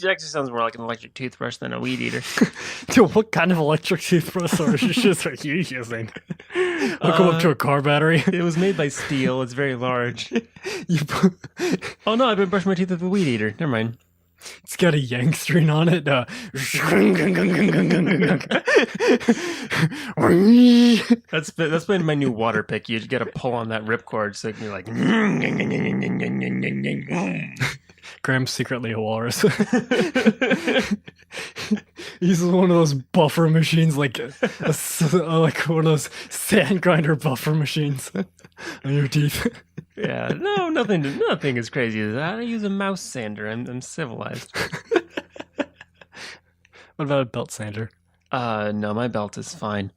actually sounds more like an electric toothbrush than a weed eater. Dude, what kind of electric toothbrush are you using? I'll come up to a car battery. It was made by steel. It's very large. You Oh no, I've been brushing my teeth with a weed eater. Never mind. It's got a yank string on it. That's been my new water pick. You just got to pull on that ripcord so you're like. Graham's secretly a walrus. He's one of those buffer machines, like like one of those sand grinder buffer machines on your teeth. Yeah, no, nothing as crazy as that. I use a mouse sander. I'm civilized. What about a belt sander? No, my belt is fine.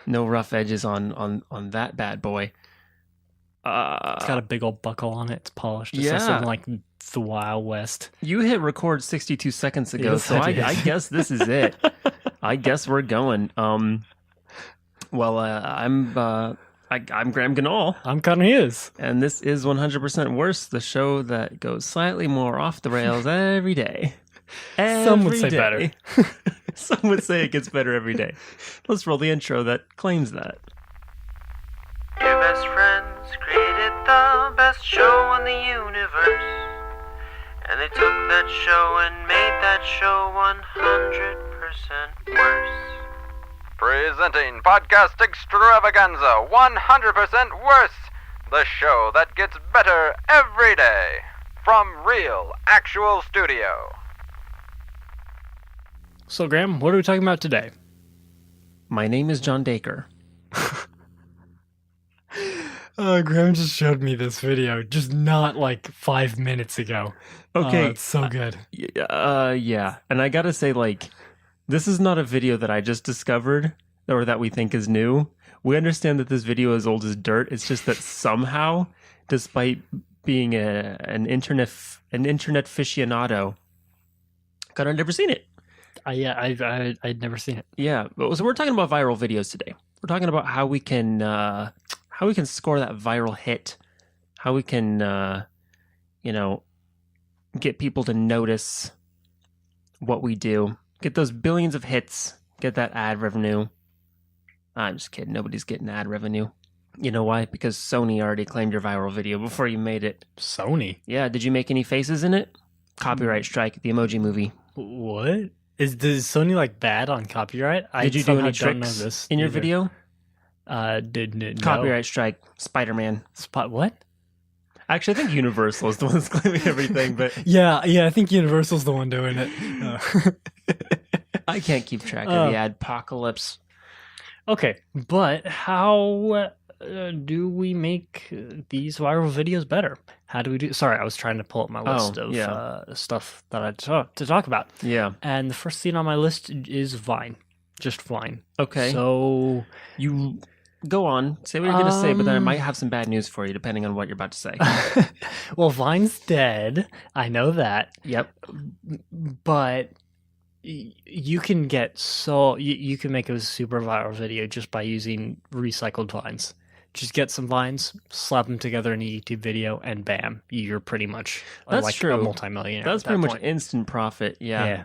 No rough edges on that bad boy. It's got a big old buckle on it. It's polished. It's something like the Wild West. You hit record 62 seconds ago, Yes, so I guess this is it. I guess we're going. I'm Graham Ganol. I'm Connor Hughes. And this is 100% Worse, the show that goes slightly more off the rails every day. Some would say better. Some would say it gets better every day. Let's roll the intro that claims that. Your best friends created the best show in the universe. And they took that show and made that show 100% worse. Presenting Podcast Extravaganza 100% Worse, the show that gets better every day. From real, actual studio. So, Graham, what are we talking about today? My name is John Daker. Graham just showed me this video, just not like 5 minutes ago. Okay. It's so good. Yeah. And I gotta say, like, this is not a video that I just discovered or that we think is new. We understand that this video is old as dirt. It's just that somehow, despite being an internet aficionado, God, I've never seen it. I'd never seen it. Yeah, so we're talking about viral videos today. We're talking about how we can score that viral hit, how we can get people to notice what we do, get those billions of hits, get that ad revenue. I'm just kidding. Nobody's getting ad revenue. You know why? Because Sony already claimed your viral video before you made it. Sony? Yeah. Did you make any faces in it? Copyright strike. The Emoji Movie. What? Is Sony like bad on copyright? Did you do any tricks in your video? No. Copyright strike. Spider-Man. What? Actually, I think Universal is the one that's claiming everything, but yeah, I think Universal's the one doing it. I can't keep track of the adpocalypse. Okay, but how do we make these viral videos better? How do we do? Sorry, I was trying to pull up my list of stuff that I to talk about. Yeah, and the first thing on my list is Vine, just Vine. Okay, so you go on, say what you're going to say, but then I might have some bad news for you, depending on what you're about to say. Well, Vine's dead. I know that. Yep, but you can get you can make a super viral video just by using recycled vines. Just get some vines, slap them together in a YouTube video, and bam, you're pretty much a multimillionaire. That's pretty much instant profit. Yeah.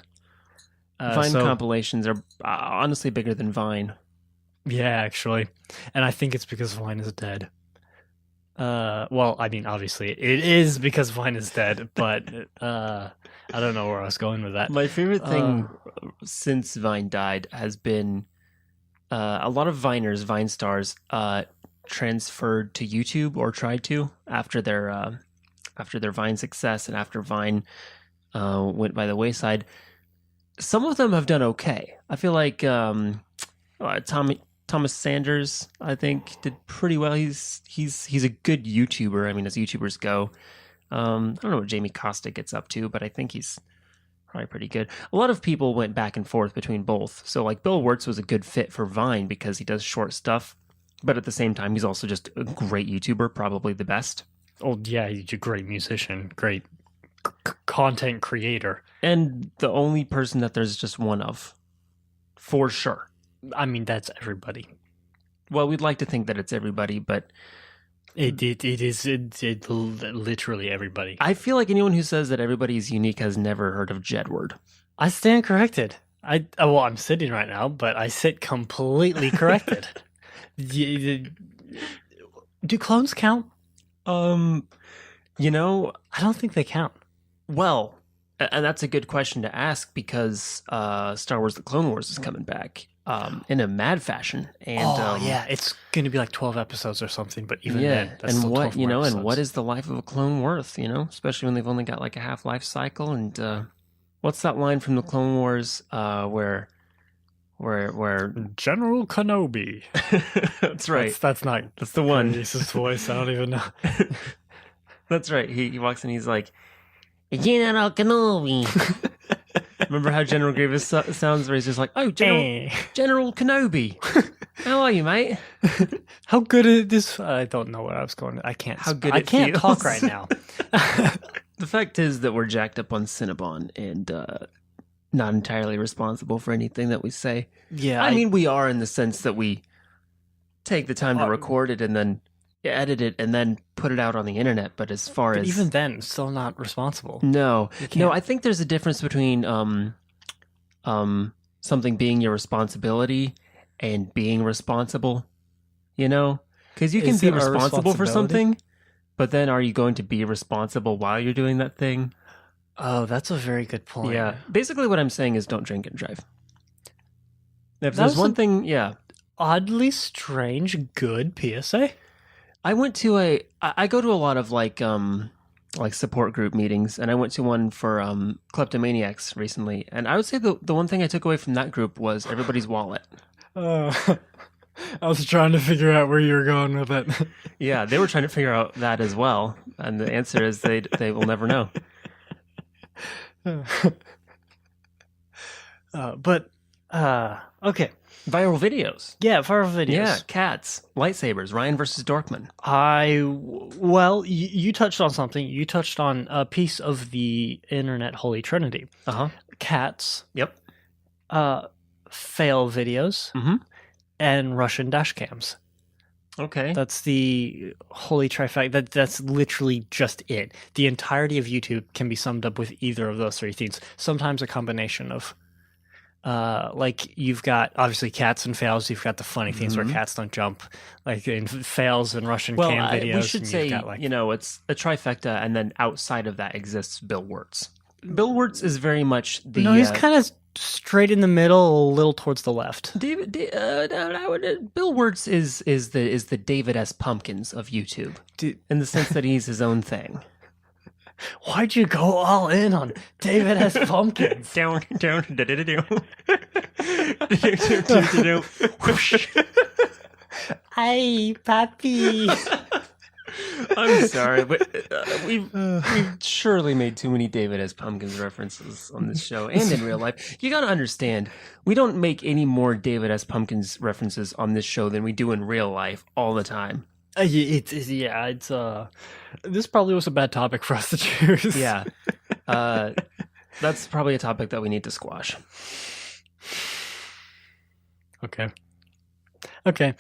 Vine compilations are honestly bigger than Vine. Yeah, actually, and I think it's because Vine is dead. Well, I mean, obviously it is because Vine is dead, but I don't know where I was going with that. My favorite thing since Vine died has been a lot of Vine stars transferred to YouTube or tried to after their Vine success and after Vine went by the wayside. Some of them have done okay. I feel like Thomas Sanders, I think, did pretty well. He's a good YouTuber. I mean, as YouTubers go. I don't know what Jamie Costa gets up to, but I think he's probably pretty good. A lot of people went back and forth between both. So, like, Bill Wirtz was a good fit for Vine because he does short stuff, but at the same time, he's also just a great YouTuber, probably the best. Oh, yeah, he's a great musician, great content creator. And the only person that there's just one of, for sure. I mean, that's everybody. Well, we'd like to think that it's everybody, but It is literally everybody. I feel like anyone who says that everybody is unique has never heard of Jedward. I stand corrected. I'm sitting right now, but I sit completely corrected. Do clones count? You know, I don't think they count. well, and that's a good question to ask because Star Wars: The Clone Wars is coming back in a mad fashion, and yeah, it's going to be like 12 episodes or something. But even yeah, then, that's and still what 12 more and episodes. what is the life of a clone worth? Especially when they've only got like a half-life cycle. And what's that line from the Clone Wars where General Kenobi? that's right. That's not. That's the one. Jesus' voice. I don't even know. That's right. He walks in. He's like, General Kenobi. Remember how General Grievous sounds? Where he's just like, "Oh, General Kenobi, how are you, mate? How good is this?" I don't know what I was going. I can't. How good I it can't feels. talk right now. The fact is that we're jacked up on Cinnabon and not entirely responsible for anything that we say. Yeah, I mean, we are in the sense that we take the time to record it and then edit it and then put it out on the internet. But as far as even then, still not responsible. no, can't- I think there's a difference between something being your responsibility and being responsible. Because you can Is be it our responsible for responsibility? something, but then are you going to be responsible while you're doing that thing? Oh, that's a very good point. Yeah. Basically, what I'm saying is don't drink and drive. If That there's was one a- thing, yeah. Oddly strange, good PSA. I went to I go to a lot of like support group meetings, and I went to one for kleptomaniacs recently, and I would say the one thing I took away from that group was everybody's wallet. I was trying to figure out where you were going with it. Yeah, they were trying to figure out that as well, and the answer is they will never know. Okay. Viral videos. Yeah, viral videos. Yeah, cats, lightsabers, Ryan versus Dorkman. You touched on something. You touched on a piece of the internet holy trinity. Uh-huh. Cats, Yep. fail videos, Mhm. and Russian dash cams. Okay. That's the holy trifecta. That's literally just it. The entirety of YouTube can be summed up with either of those three things. Sometimes a combination of, like you've got obviously cats and fails. You've got the funny things where cats don't jump, like in fails and Russian Well, cam videos. we should and say, you've got, like, it's a trifecta, and then outside of that exists Bill Wirtz. Bill Wirtz is very much the... no, he's kind of straight in the middle, a little towards the left. Bill Wirtz is the David S. Pumpkins of YouTube, in the sense that he's his own thing. Why'd you go all in on David S. Pumpkins? Down, whoosh. Hey, papi. I'm sorry, but we've surely made too many David S. Pumpkins references on this show and in real life. You got to understand, we don't make any more David S. Pumpkins references on this show than we do in real life all the time. This probably was a bad topic for us to choose. Yeah, that's probably a topic that we need to squash. Okay. Okay.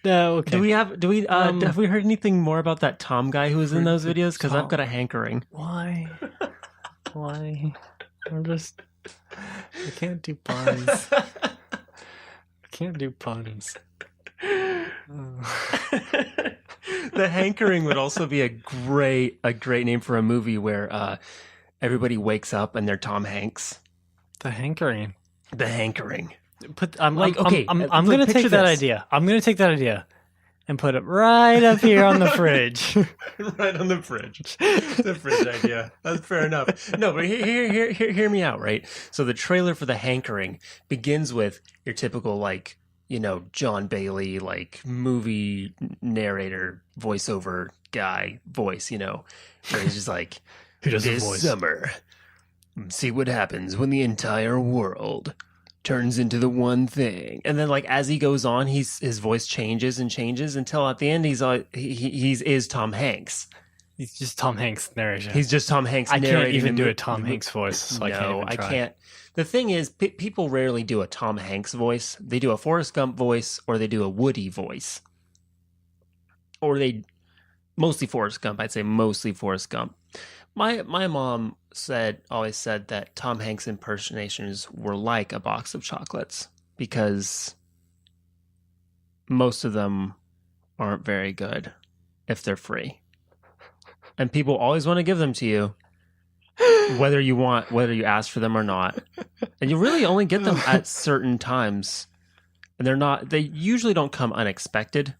Okay. Do we have we heard anything more about that Tom guy who was in those videos? Because I've got a hankering. Why? Why? I can't do puns. I can't do puns. The Hankering would also be a great name for a movie where everybody wakes up and they're Tom Hanks. The Hankering. The Hankering. I'm Like, okay, I'm like, gonna picture take that this. idea. I'm gonna take that idea and put it right up here on the fridge. Right on the fridge. The fridge idea. That's fair enough. No, but hear me out, right? So the trailer for The Hankering begins with your typical, like, John Bailey, like, movie narrator, voiceover guy voice, where he's just like, Who does the this voice? summer, see what happens when the entire world turns into the one thing. And then, like, as he goes on, his voice changes and changes until at the end he's Tom Hanks. He's just Tom Hanks narration. He's just Tom Hanks. I can't narrating even the do mo- a Tom Hanks voice. So I can't No, even I try. can't. The thing is, people rarely do a Tom Hanks voice. They do a Forrest Gump voice, or they do a Woody voice, or they Mostly Forrest Gump. I'd say mostly Forrest Gump. My mom always said that Tom Hanks impersonations were like a box of chocolates because most of them aren't very good if they're free. And people always want to give them to you, whether you ask for them or not. And you really only get them at certain times. And they usually don't come unexpected.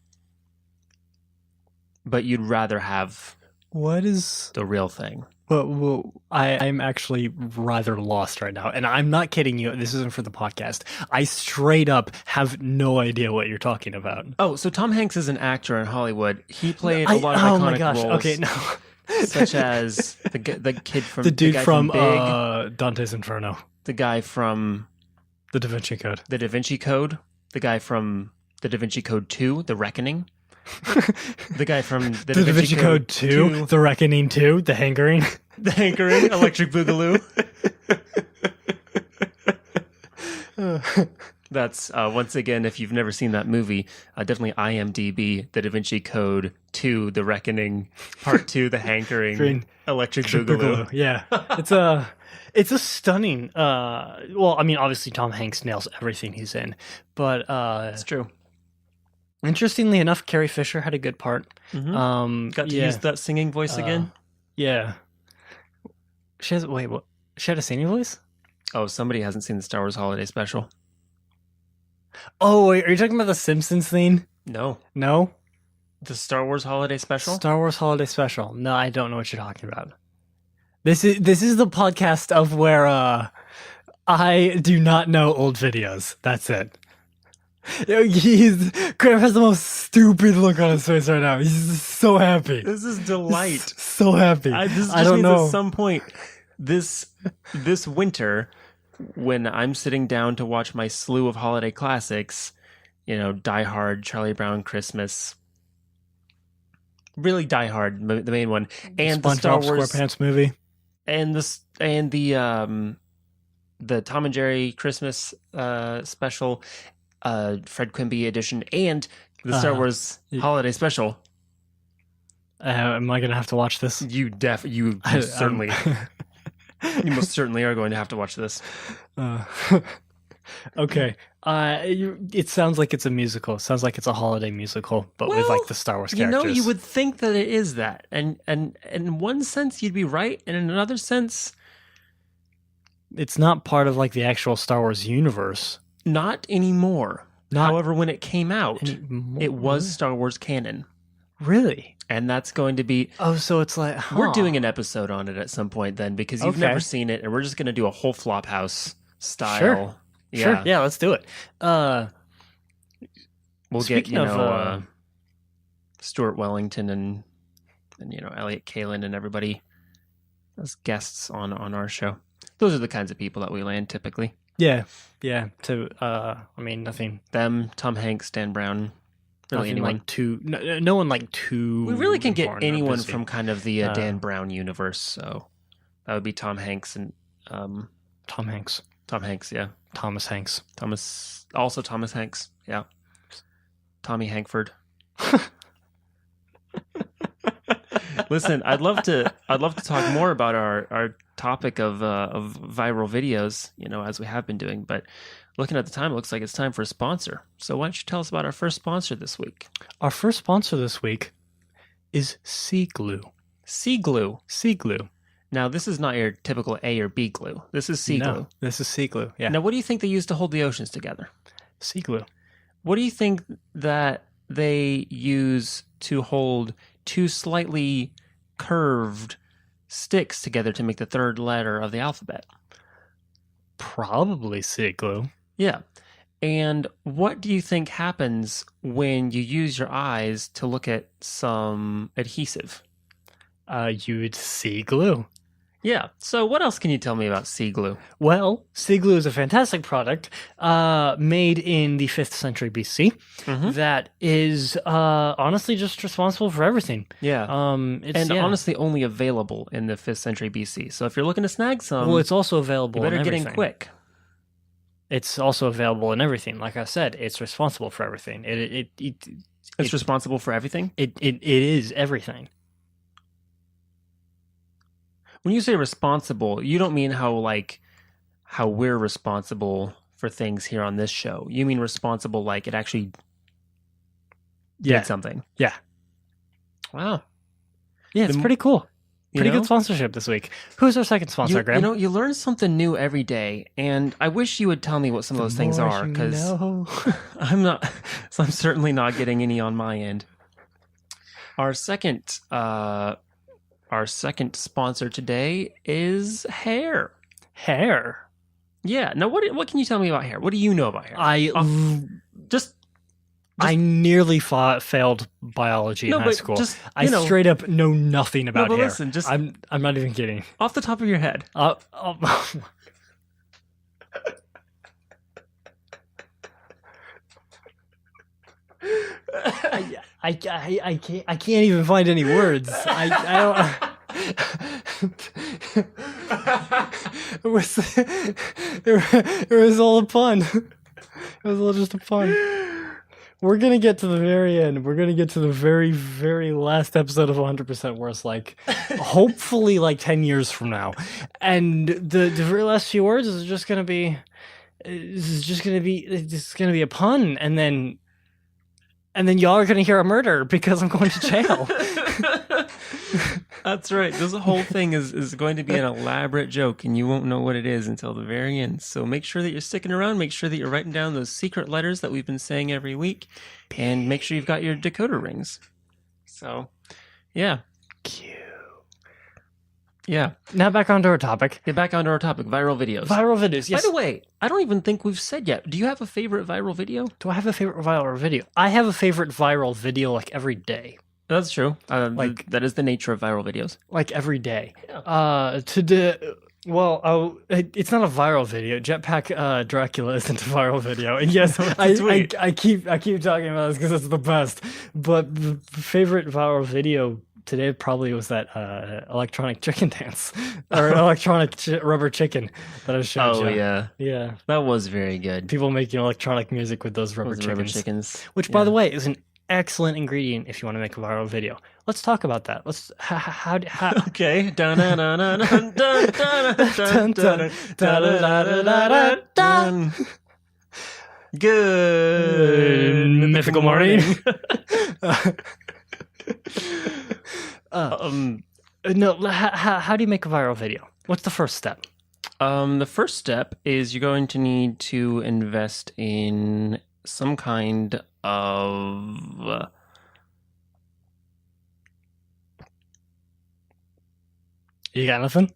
But you'd rather have the real thing. Well, I'm actually rather lost right now, and I'm not kidding you. This isn't for the podcast. I straight up have no idea what you're talking about. Oh, so Tom Hanks is an actor in Hollywood. He played a lot of iconic oh my gosh. roles. Okay, no. Such as the kid from the dude guy from Big, Dante's Inferno, the guy from The Da Vinci Code, The Da Vinci Code, the guy from The Da Vinci Code 2, The Reckoning. The guy from The Da Vinci Code 2, The Reckoning 2, The Hankering. The Hankering, Electric Boogaloo. That's, once again, if you've never seen that movie, definitely IMDb, The Da Vinci Code 2, The Reckoning, Part 2, The Hankering, Electric Boogaloo. Yeah. It's a stunning, well, I mean, obviously Tom Hanks nails everything he's in, but... It's true. Interestingly enough, Carrie Fisher had a good part. Mm-hmm. Got to use that singing voice again? Yeah. She has, wait, what? She had a singing voice? Oh, somebody hasn't seen the Star Wars Holiday Special. Oh, wait, are you talking about the Simpsons thing? No. No? The Star Wars Holiday Special? Star Wars Holiday Special. No, I don't know what you're talking about. This is the podcast of where I do not know old videos. That's it. Kramer has the most stupid look on his face right now. He's so happy. This is delight. He's so happy. I don't means know. At some point this winter, when I'm sitting down to watch my slew of holiday classics, Die Hard, Charlie Brown Christmas, really Die Hard, the main one, and the Star Wars SquarePants movie, and the Tom and Jerry Christmas special. Fred Quimby edition, and the Star Wars Holiday Special. Am I going to have to watch this? You certainly, you most certainly are going to have to watch this. Okay. It sounds like it's a musical. It sounds like it's a holiday musical, but with like the Star Wars characters. You would think that it is that, and in one sense you'd be right, and in another sense, it's not part of like the actual Star Wars universe. Not anymore. However, when it came out, it was Star Wars canon. Really? And that's going to be... Oh, so it's like... Huh. We're doing an episode on it at some point then, because you've never seen it, and we're just going to do a whole Flophouse style. Sure. Yeah. Sure. Yeah, let's do it. We'll get, Stuart Wellington and Elliot Kalin and everybody as guests on our show. Those are the kinds of people that we land typically. Yeah. Nothing. Them, Tom Hanks, Dan Brown, really anyone. No one like too. We really can get anyone from kind of the Dan Brown universe. So that would be Tom Hanks and Tom Hanks. Tom Hanks, yeah. Thomas Hanks. Thomas Hanks, yeah. Tommy Hankford. Listen, I'd love to talk more about our topic of viral videos, as we have been doing. But looking at the time, it looks like it's time for a sponsor. So why don't you tell us about our first sponsor this week? Our first sponsor this week is Sea Glue. Sea Glue. Sea Glue. Now, this is not your typical A or B glue. This is Sea Glue. This is Sea Glue. Yeah. Now, what do you think they use to hold the oceans together? Sea Glue. What do you think that they use to hold two slightly curved sticks together to make the third letter of the alphabet? Probably Sea Glue. Yeah. And what do you think happens when you use your eyes to look at some adhesive? You would Sea Glue. Yeah. So what else can you tell me about Sea Glue? Well, Sea Glue is a fantastic product made in the 5th century BC that is honestly just responsible for everything. Yeah. Honestly only available in the 5th century BC. So if you're looking to snag some... Well, it's also available you better get in quick. It's also available in everything. Like I said, it's responsible for everything. It's responsible for everything? It is everything. When you say responsible, you don't mean how we're responsible for things here on this show. You mean responsible like it actually did something. Yeah. Wow. Yeah, it's pretty cool. Pretty know? good sponsorship this week. Who's our second sponsor, Graham? You learn something new every day, and I wish you would tell me what some of those things are, because I'm certainly not getting any on my end. Our second sponsor today is hair. Hair. Yeah. Now, what can you tell me about hair? What do you know about hair? I nearly failed biology in high school. I straight up know nothing about hair. Listen, I'm not even kidding. Off the top of your head. I can't even find any words. I don't. It was all a pun. It was all just a pun. We're going to get to the very end. We're going to get to the very, very last episode of 100% Worse, hopefully 10 years from now. And the very last few words is just going to be, it's going to be a pun. And then y'all are going to hear a murder because I'm going to jail. That's right. This whole thing is going to be an elaborate joke, and you won't know what it is until the very end. So make sure that you're sticking around. Make sure that you're writing down those secret letters that we've been saying every week, and make sure you've got your decoder rings. So, yeah. Cute. Yeah. Now back onto our topic. Get back onto our topic, viral videos. Viral videos, yes. By the way, I don't even think we've said yet. Do you have a favorite viral video? Do I have a favorite viral video? I have a favorite viral video every day. That's true. That is the nature of viral videos. Every day. Yeah. It's not a viral video. Jetpack Dracula isn't a viral video. And yes, I keep talking about this because it's the best. But the favorite viral video today probably was that electronic chicken dance or electronic rubber chicken that I showed you. Oh, yeah. That was very good. People making electronic music with those rubber chickens. Which, yeah. by the way, is an excellent ingredient if you want to make a viral video. Let's talk about that. How okay. Good mythical morning. No, how do you make a viral video? What's the first step? The first step is you're going to need to invest in some kind of You got nothing?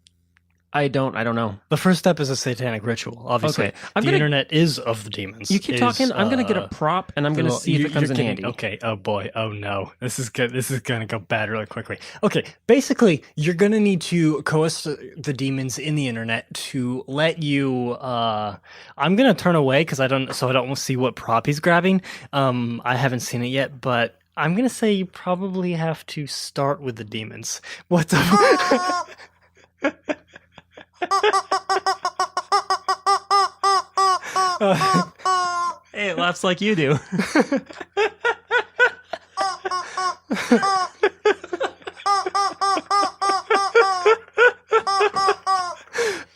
I don't know. The first step is a satanic ritual, obviously. Okay. The internet is of the demons. You keep talking. I'm going to get a prop, and I'm going to see if it comes in handy. Okay. Oh, boy. Oh, no. This is good. This is going to go bad really quickly. Okay. Basically, you're going to need to coerce the demons in the internet to let you... I'm going to turn away so I don't see what prop he's grabbing. I haven't seen it yet, but I'm going to say you probably have to start with the demons. What the... Hey, it laughs like you do.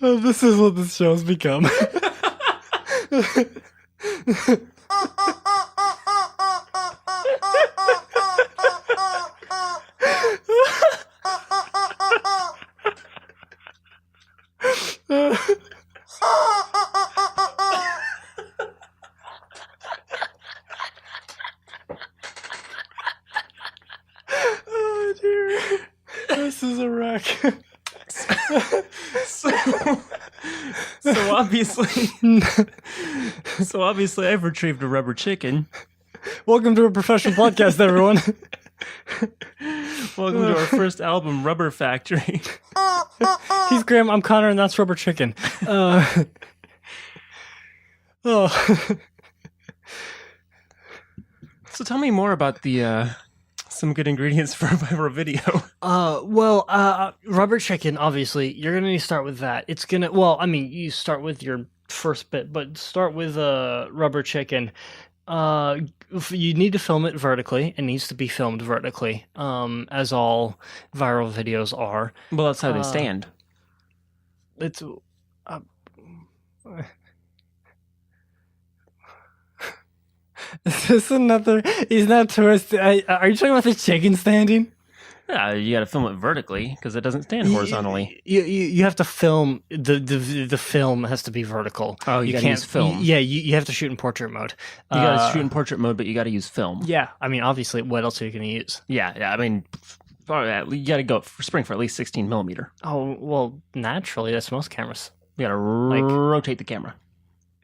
This is what this show's become. Oh dear, this is a wreck. So obviously I've retrieved a rubber chicken. Welcome to a professional podcast, everyone. Welcome to our first album, Rubber Factory. He's Graham, I'm Connor, and that's Rubber Chicken. So tell me more about the some good ingredients for a viral video. Rubber chicken, obviously, you're going to need to start with that. It's going to, you start with your first bit, but start with rubber chicken. You need to film it vertically. It needs to be filmed vertically, as all viral videos are. Well, that's how they stand. It's is this another? He's not tourist. Are you talking about the chicken standing? Yeah, you got to film it vertically because it doesn't stand horizontally. You have to film the film has to be vertical. Oh, you can't use film. Yeah, you have to shoot in portrait mode. You got to shoot in portrait mode, but you got to use film. Yeah, I mean, obviously, what else are you going to use? Yeah. I mean, you got to go for spring for at least 16 millimeter. Oh well, naturally, that's most cameras. You got to rotate the camera.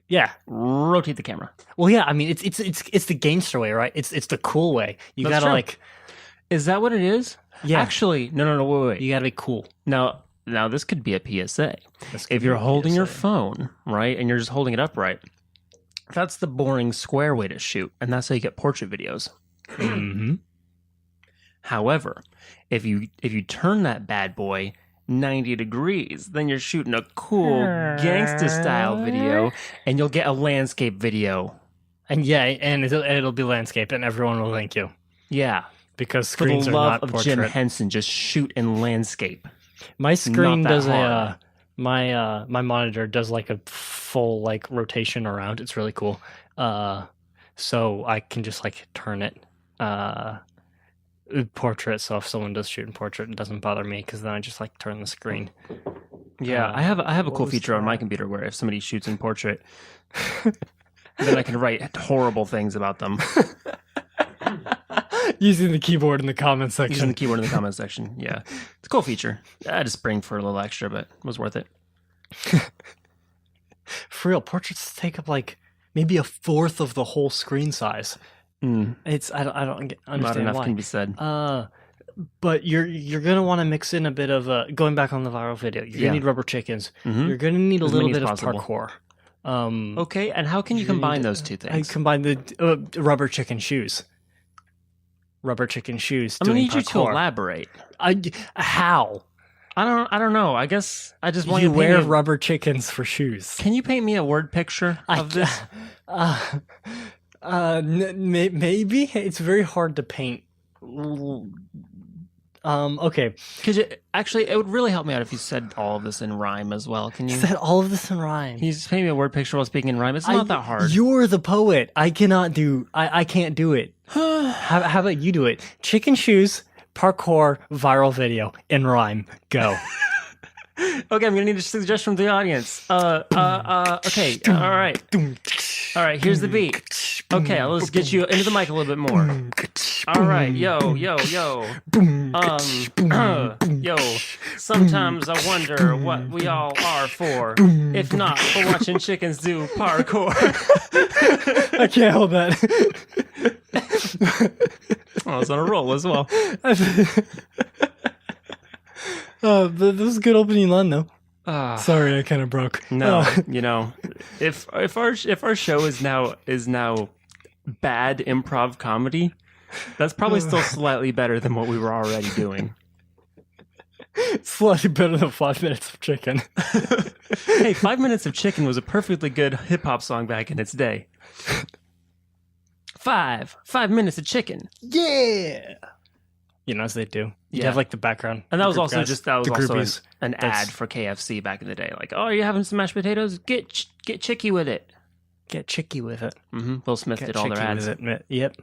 Yeah, rotate the camera. Well, yeah, I mean, it's the gangster way, right? It's the cool way. You That's gotta true. like, Is that what it is? yeah, Actually, no, wait. you gotta be cool. Now this could be a PSA. If you're holding your phone, right, and you're just holding it upright, that's the boring square way to shoot, and that's how you get portrait videos. Mm-hmm. However, if you turn that bad boy 90 degrees, then you're shooting a cool gangster style video, and you'll get a landscape video. And yeah, and it'll be landscape, and everyone will thank you. Yeah. Because For the screens are love not of portrait. Jim Henson, just shoot in landscape. My screen Not that does hard. my monitor does like a full like rotation around. It's really cool. So I can just like turn it portrait. So if someone does shoot in portrait, it doesn't bother me because then I just like turn the screen. Yeah, I have a cool was feature on my that? computer where if somebody shoots in portrait, then I can write horrible things about them Using the keyboard in the comment using the section. keyboard in the comment section. Yeah, it's a cool feature. I had to spring for a little extra, but it was worth it. For real, portraits take up like maybe a fourth of the whole screen size. It's I don't Not understand enough why. can be said. But you're gonna want to mix in a bit of going back on the viral video. You're Yeah. gonna need rubber chickens. Mhm. You're gonna need a As little many bit as of possible. parkour. Okay, and how can you you're gonna combine need those to- two I things? combine the rubber chicken shoes. Rubber chicken shoes. I'm gonna doing need you to parkour. elaborate. How I don't know. I guess I just want you you to paint wear me rubber chickens for shoes? Can you paint me a word picture of this? Maybe it's very hard to paint. Okay. Because actually, it would really help me out if you said all of this in rhyme as well. Can you? Said all of this in rhyme. Can you just paint me a word picture while speaking in rhyme? It's not that hard. You're the poet. I cannot do. I can't do it. How about you do it? Chicken shoes, parkour, viral video in rhyme. Go. Okay, I'm gonna need a suggestion from the audience. Okay, all right. Here's the beat. Okay, let's get you into the mic a little bit more. All right, yo. Yo. Sometimes I wonder what we all are for. If not for watching chickens do parkour. I can't hold that. I was on a roll as well. This was a good opening line, though. Ah. Sorry, I kind of broke. No, if our show is now bad improv comedy, that's probably still slightly better than what we were already doing. Slightly better than 5 minutes of chicken. Hey, 5 Minutes of Chicken was a perfectly good hip hop song back in its day. 5 minutes of chicken. Yeah. You know, as they do. You Yeah. have like the background. And that was group also guys, just the groupies. an That's- ad for KFC back in the day. Like, oh, are you having some mashed potatoes? Get chicky with it. Get chicky with it. Will Smith Get did all their chicky ads. with it. Yep.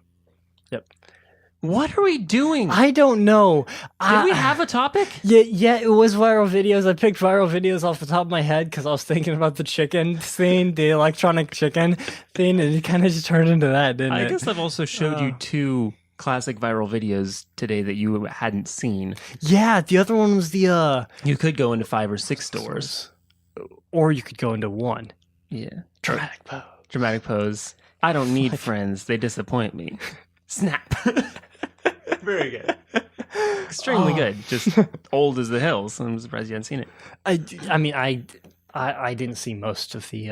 What are we doing? I don't know. Did we have a topic? Yeah, it was viral videos. I picked viral videos off the top of my head because I was thinking about the chicken thing, the electronic chicken thing, and it kind of just turned into that, didn't it? I guess I've also showed you two classic viral videos today that you hadn't seen. Yeah, the other one was the You could go into 5 or 6 stores. or you could go into one. Yeah. Dramatic pose. Dramatic pose. I don't need friends. They disappoint me. Snap. Very good. Extremely good. Just old as the hills. I'm surprised you hadn't seen it. I mean, I didn't see most of the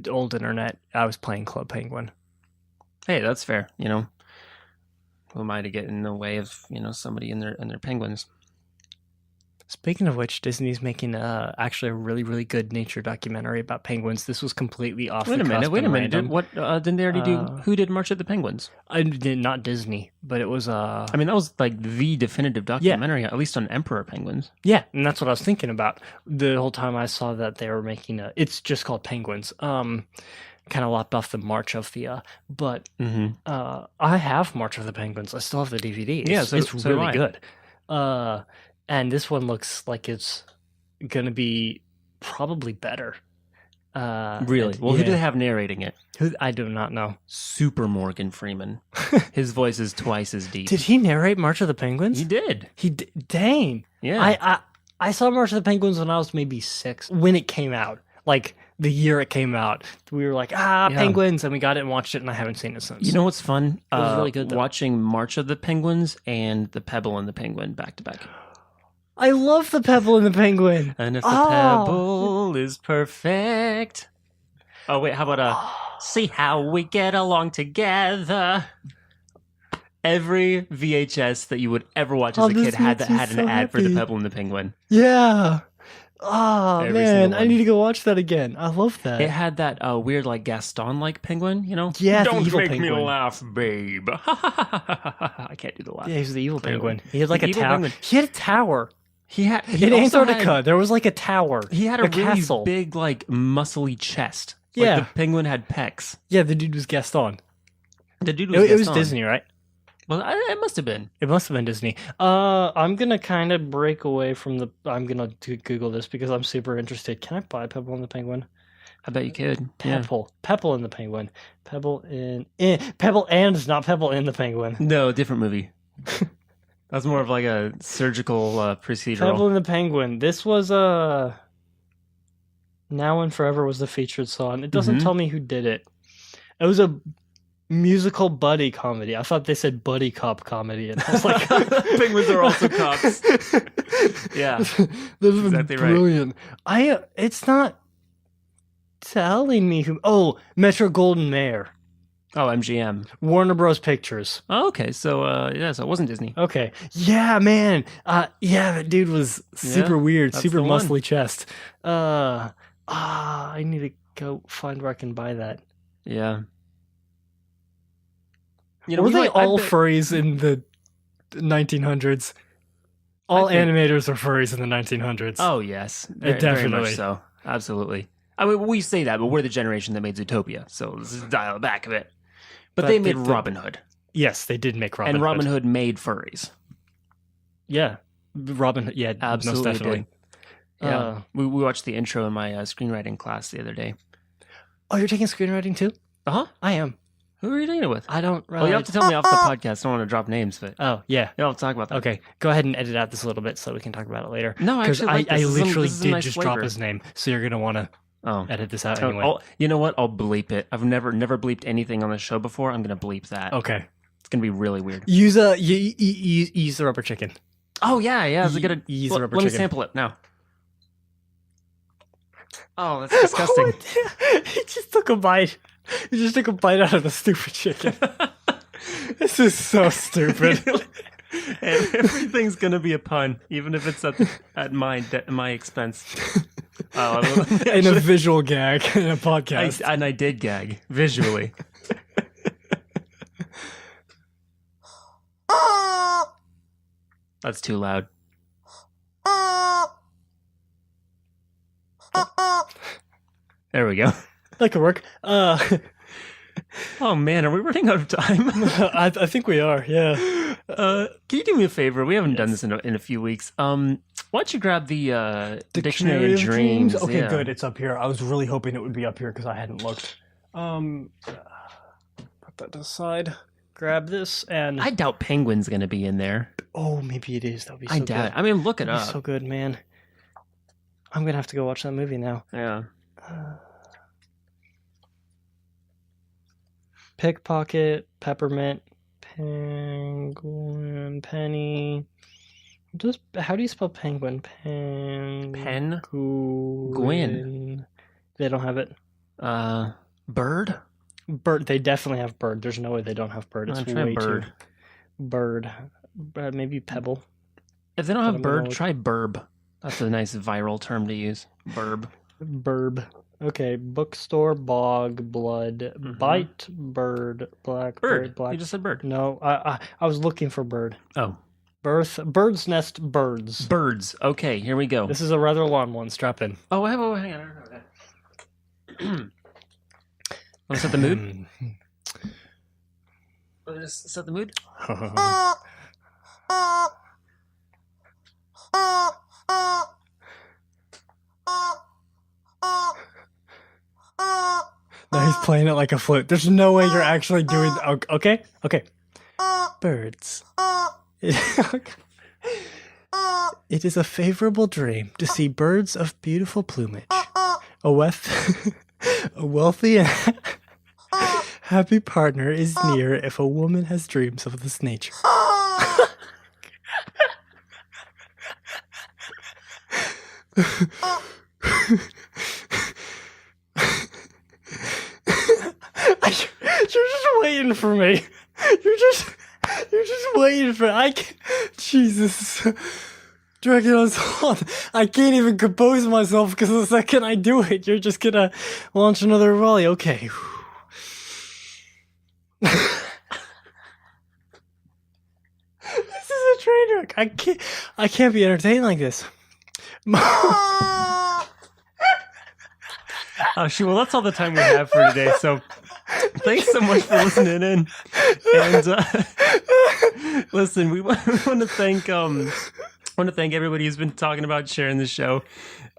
old internet. I was playing Club Penguin. Hey, that's fair. Who am I to get in the way of somebody and their penguins? Speaking of which, Disney's making actually a really, really good nature documentary about penguins. This was completely off Wait the a minute. cusp Wait a and minute. random. What didn't they already do? Who did March of the Penguins? Not Disney, but it was I mean, that was like the definitive documentary, at least on emperor penguins. yeah, and that's what I was thinking about the whole time I saw that they were making a. It's just called Penguins. Kind of lopped off the March of the. But I have March of the Penguins. I still have the DVD. It's so do really I. good. And this one looks like it's gonna be probably better. Really? Well, who do they have narrating it? I do not know. Super Morgan Freeman. His voice is twice as deep. Did he narrate March of the Penguins? He did. Dang. Yeah. I saw March of the Penguins when I was maybe 6. When it came out, like the year it came out, we were like, Penguins, and we got it and watched it, and I haven't seen it since. You know what's fun? It was really good, though. Watching March of the Penguins and The Pebble and the Penguin back to back. I love the Pebble and the Penguin. And if the pebble is perfect. Oh, wait, how about see how we get along together? Every VHS that you would ever watch as a kid had an ad for the Pebble and the Penguin. Yeah. Oh, Every man, single I one. need to go watch that again. I love that. It had that weird, like, Gaston-like penguin, you know? Yeah, the Don't evil make me penguin. laugh, babe. I can't do the laugh. Yeah, he was the evil Penguin. penguin. He had like The a evil tower. penguin. He had a tower. He In also Antarctica, there was like a tower. He had a really castle. big, like, muscly chest. Yeah. Like the penguin had pecs. Yeah, the dude was Gaston. The dude was It was Gaston. Disney, right? Well, it must have been. It must have been Disney. I'm gonna kind of break away from the. I'm gonna Google this because I'm super interested. Can I buy Pebble and the Penguin? I bet you could. Yeah. Pebble and the Penguin. Pebble and not Pebble in the Penguin. No, different movie. That's more of like a surgical procedural. Pebble and the Penguin. This was Now and Forever was the featured song. It doesn't tell me who did it. It was a musical buddy comedy. I thought they said buddy cop comedy, and I was like, Penguins are also cops. Yeah, this is exactly right. brilliant. It's not telling me who. Oh, Metro Golden Mayer, Oh, MGM. Warner Bros. Pictures. Oh, okay. So, so it wasn't Disney. Okay, yeah, man. Yeah, that dude was super weird, that's super the one. muscly chest. I need to go find where I can buy that. Yeah. Were they all furries in the 1900s? All animators are furries in the 1900s. Oh, yes. Very much Definitely. so. Absolutely. I mean, we say that, but we're the generation that made Zootopia, so let's just dial it back a bit. But they made Robin Hood. Yes, they did make Robin And Hood. Robin Hood made furries. Yeah. Robin Hood, yeah, Absolutely most definitely. did. Yeah. We watched the intro in my screenwriting class the other day. Oh, you're taking screenwriting too? Uh-huh. I am. Who are you taking it with? I don't Well, you have to tell me off the podcast. I don't want to drop names, but Oh, yeah. yeah, I'll talk about that. Okay, go ahead and edit out this a little bit so we can talk about it later. No, I actually like this. I This is literally this is a did nice just flavor. drop his name, so you're gonna want to Oh. edit this out Oh, anyway. you know what? I'll bleep it. I've never bleeped anything on the show before. I'm going to bleep that. Okay. It's going to be really weird. Use use the rubber chicken. Oh, yeah. It's a good... Use the rubber let me chicken. sample it now. Oh, that's disgusting. He just took a bite. He just took a bite out of the stupid chicken. This is so stupid. Everything's going to be a pun, even if it's at my expense. In a visual gag in a podcast. I did gag visually. That's too loud. There we go. That could work. Oh man, are we running out of time? I think we are. Yeah. Can you do me a favor? We haven't done this in a few weeks. Why don't you grab the Dictionary of Dreams? Okay, Yeah. good. It's up here. I was really hoping it would be up here because I hadn't looked. Put that to the side. Grab this and I doubt Penguin's going to be in there. oh, maybe it is. That'd be so I good. doubt it. I mean, look it That'd be up. so good, man. I'm gonna have to go watch that movie now. Yeah. Pickpocket, peppermint, penguin, penny. How do you spell penguin? Penguin. They don't have it. Bird? Bird. They definitely have bird. There's no way they don't have bird. It's I'll try way bird. too. Bird. Maybe pebble. If they don't But have I'm gonna bird, look- try burb. That's a nice viral term to use. Burb. Burb. Okay, bookstore, bog, blood, bite, bird, blackbird, Bird. You just said bird. No, I was looking for bird. Oh. Bird's nest, birds. Birds. Okay, here we go. This is a rather long one. Strap in. Oh, hang on. Want to set the mood? Want to just set the mood? No, he's playing it like a flute. There's no way you're actually doing. Okay. Birds. It is a favorable dream to see birds of beautiful plumage. A wealthy and happy partner is near if a woman has dreams of this nature. You're just waiting for me. You're just waiting for. Jesus. Dragging us on. I can't even compose myself because the second I do it, you're just gonna launch another volley. Okay. This is a train wreck. I can't be entertained like this. Oh, shoot. Well, that's all the time we have for today. So thanks so much for listening in. And listen, we want to thank everybody who's been talking about sharing the show.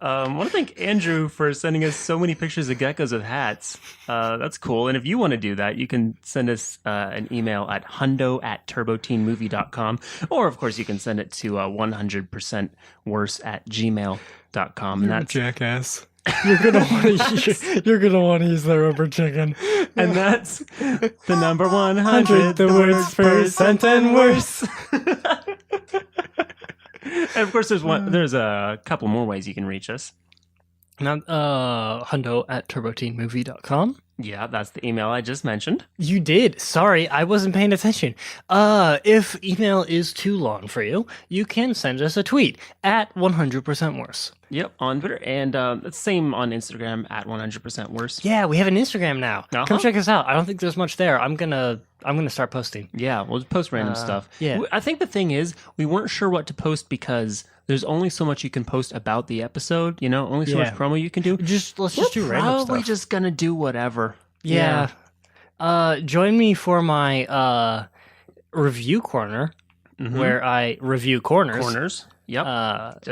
I want to thank Andrew for sending us so many pictures of geckos with hats. That's cool. And if you want to do that, you can send us an email at hundo@turboteenmovie.com. Or, of course, you can send it to 100%worse@gmail.com. And that's jackass. You're gonna want to use that rubber chicken. And that's the number 100, the worst percent and worse. And of course, there's a couple more ways you can reach us. Now, hundo@turboteenmovie.com. Yeah, that's the email I just mentioned. You did. Sorry, I wasn't paying attention. If email is too long for you, you can send us a tweet at 100% worse. Yep, on Twitter, and it's same on Instagram at 100% worse. Yeah, we have an Instagram now. Come check us out. I don't think there's much there. I'm gonna start posting. Yeah, we'll just post random stuff. Yeah. I think the thing is, we weren't sure what to post because there's only so much you can post about the episode. You know, only so much promo you can do. Let's just do random stuff. Probably just gonna do whatever. Yeah. Join me for my review corner, where I review corners. Yep.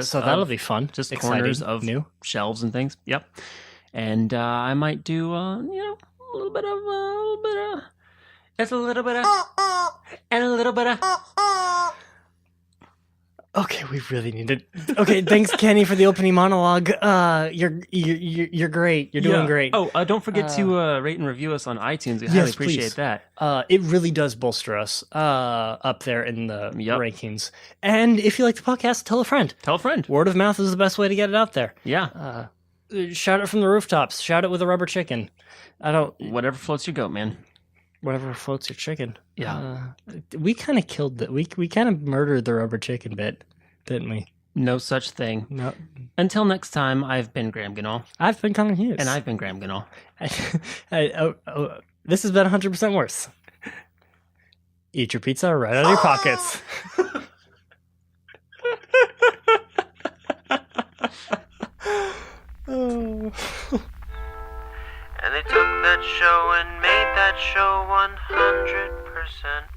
So that'll be fun. Just exciting, corners of new shelves and things. Yep. And I might do a little bit of Okay, we really need to. Okay, thanks, Kenny, for the opening monologue. You're great. You're doing great. Oh, don't forget to rate and review us on iTunes. We highly appreciate that. It really does bolster us up there in the rankings. And if you like the podcast, tell a friend. Tell a friend. Word of mouth is the best way to get it out there. Yeah. Shout it from the rooftops. Shout it with a rubber chicken. Whatever floats your goat, man. Whatever floats your chicken. Yeah. We kind of killed it. We kind of murdered the rubber chicken bit, didn't we? No such thing. No. Until next time, I've been Graham Ganol. I've been Colin Hughes. And I've been Graham Ganol. This has been 100% worse. Eat your pizza right out of your pockets. And they took that show and made that show 100%